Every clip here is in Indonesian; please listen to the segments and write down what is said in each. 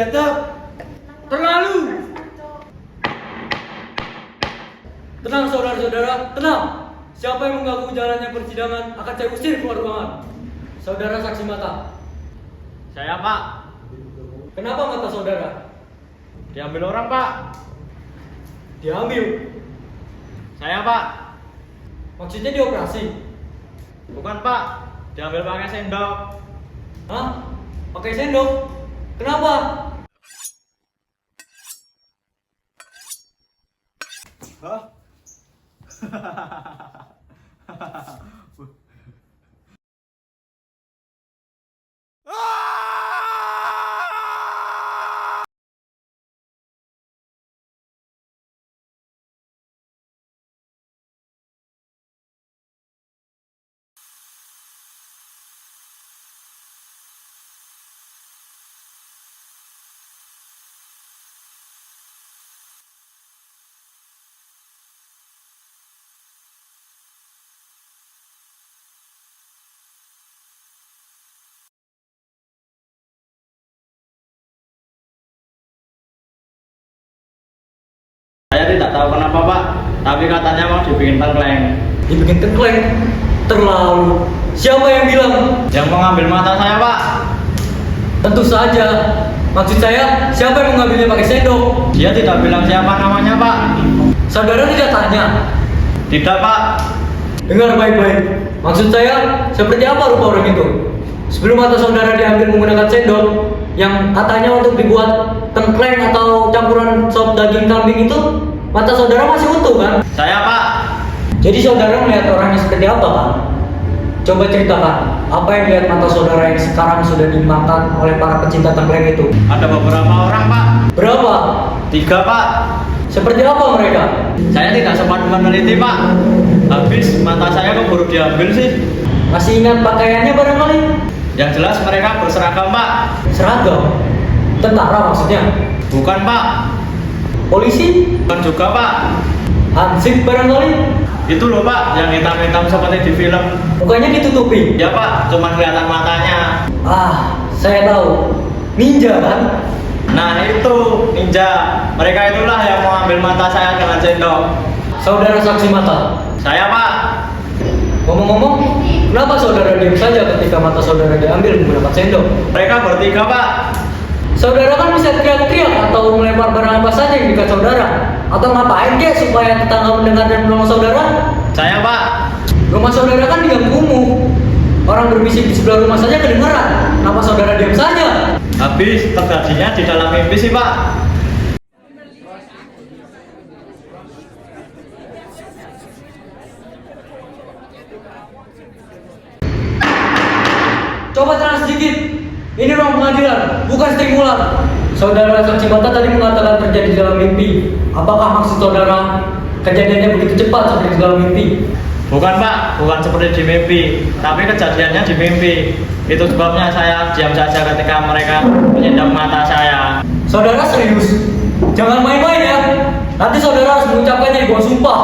Biadab, terlalu. Tenang saudara-saudara, tenang. Siapa yang mengganggu jalannya persidangan akan saya usir keluar ruangan. Saudara saksi mata. Saya, Pak. Kenapa mata saudara? Diambil orang, Pak. Diambil. Saya, Pak. Maksudnya dioperasi? Bukan, Pak. Diambil pakai sendok. Hah? Pakai sendok? Kenapa? Hah? Saya tidak tahu kenapa, Pak, tapi katanya mau dibikin tengkleng. Dibikin tengkleng? Terlalu. Siapa yang bilang? Yang mau ngambil mata saya, Pak. Tentu saja. Maksud saya, siapa yang mengambilnya pakai sendok? Dia tidak bilang siapa namanya, Pak. Saudara tidak tanya? Tidak, Pak. Dengar baik-baik. Maksud saya, seperti apa rupa orang itu? Sebelum mata saudara diambil menggunakan sendok, yang katanya untuk dibuat tengkleng atau campuran sop daging kambing itu, mata saudara masih utuh kan? Saya, Pak. Jadi saudara melihat orangnya seperti apa kan? Coba ceritakan, apa yang dilihat mata saudara yang sekarang sudah dimakan oleh para pecinta tengkleng itu? Ada beberapa orang, Pak. Berapa? 3, Pak. Seperti apa mereka? Saya tidak sempat meneliti, Pak. Habis mata saya keburu diambil sih. Masih ingat pakaiannya barangkali? Yang jelas mereka berseragam, Pak. Seragam? Tentara maksudnya? Bukan, Pak. Polisi? Bukan juga, Pak. Hansip barangkali? Itu loh, Pak, yang hitam-hitam seperti di film. Mukanya ditutupi? Ya, Pak, cuma kelihatan matanya. Ah, saya tahu. Ninja kan? Nah, itu ninja. Mereka itulah yang mau ambil mata saya dengan sendok. Saudara saksi mata. Saya, Pak. Ngomong-ngomong, kenapa saudara diam saja ketika mata saudara diambil menggunakan sendok? Mereka bertiga, Pak. Saudara kan bisa teriak-teriak atau melempar barang apa saja yang dekat saudara. Atau ngapain kek supaya tetangga mendengar dan menolong saudara? Saya, Pak. Rumah saudara kan di gang kumuh. Orang berbisik di sebelah rumah saja kedengaran. Kenapa saudara diam saja? Habis terjadinya di dalam mimpi sih, Pak. Coba tenang sedikit. Ini ruang pengadilan, bukan stimulan. Saudara saksi mata tadi mengatakan terjadi di dalam mimpi. Apakah maksud saudara kejadiannya begitu cepat seperti di dalam mimpi? Bukan, Pak, bukan seperti di mimpi, tapi kejadiannya di mimpi. Itu sebabnya saya diam saja ketika mereka menyedap mata saya. Saudara serius? Jangan main-main ya. Nanti saudara harus mengucapkannya di bawah sumpah.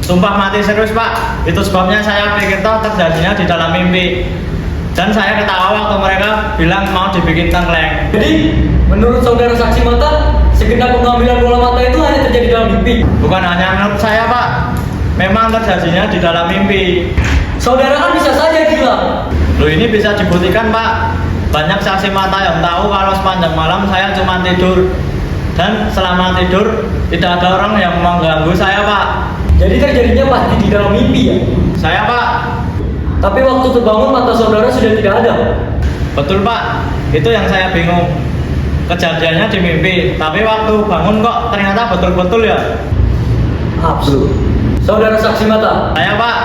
Sumpah mati serius, Pak. Itu sebabnya saya pikir toh terjadinya di dalam mimpi. Dan saya ketawa waktu mereka bilang mau dibikin tengkleng. Jadi, menurut saudara saksi mata, segenap pengambilan bola mata itu hanya terjadi dalam mimpi. Bukan hanya menurut saya, Pak. Memang terjadinya di dalam mimpi. Saudara kan bisa saja gila. Loh, ini bisa dibuktikan, Pak. Banyak saksi mata yang tahu kalau sepanjang malam saya cuma tidur. Dan selama tidur, tidak ada orang yang mengganggu saya, Pak. Jadi terjadinya pasti di dalam mimpi ya? Saya, Pak. Tapi waktu terbangun mata saudara sudah tidak ada. Betul, Pak. Itu yang saya bingung. Kejadiannya di mimpi, tapi waktu bangun kok ternyata betul-betul ya. Absurd. Saudara saksi mata. Saya, Pak.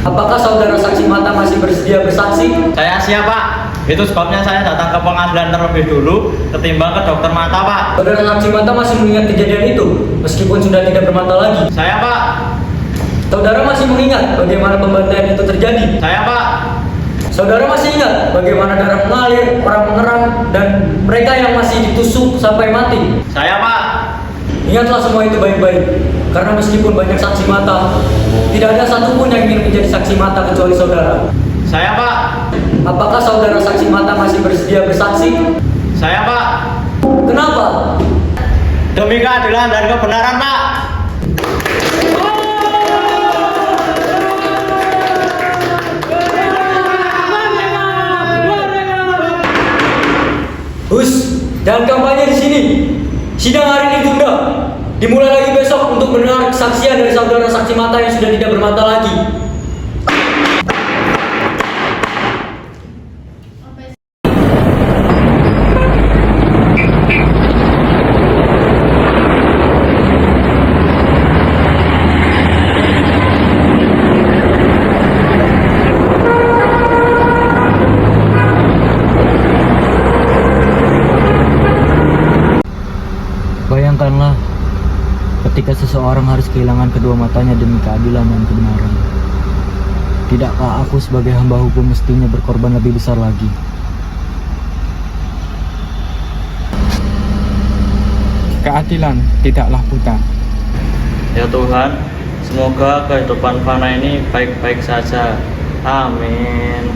Apakah saudara saksi mata masih bersedia bersaksi? Saya siap, Pak. Itu sebabnya saya datang ke pengadilan terlebih dulu ketimbang ke dokter mata, Pak. Saudara saksi mata masih mengingat kejadian itu, meskipun sudah tidak bermata lagi. Saya, Pak. Saudara masih mengingat bagaimana pembantaian itu terjadi. Saya, Pak. Saudara masih ingat bagaimana darah mengalir, orang mengerang, dan mereka yang masih ditusuk sampai mati. Saya, Pak. Ingatlah semua itu baik-baik, karena meskipun banyak saksi mata, tidak ada satupun yang ingin menjadi saksi mata kecuali saudara. Saya, Pak. Apakah saudara saksi mata masih bersedia bersaksi? Saya, Pak. Kenapa? Demi keadilan dan kebenaran, Pak. Hus, jangan kampanye di sini. Sidang hari ini ditunda. Dimulai lagi besok untuk mendengar kesaksian dari saudara saksi mata yang sudah tidak bermata lagi. Bayangkanlah ketika seseorang harus kehilangan kedua matanya demi keadilan dan kebenaran. Tidakkah aku sebagai hamba hukum mestinya berkorban lebih besar lagi? Keadilan tidaklah buta. Ya Tuhan, semoga kehidupan Fana ini baik-baik saja. Amin.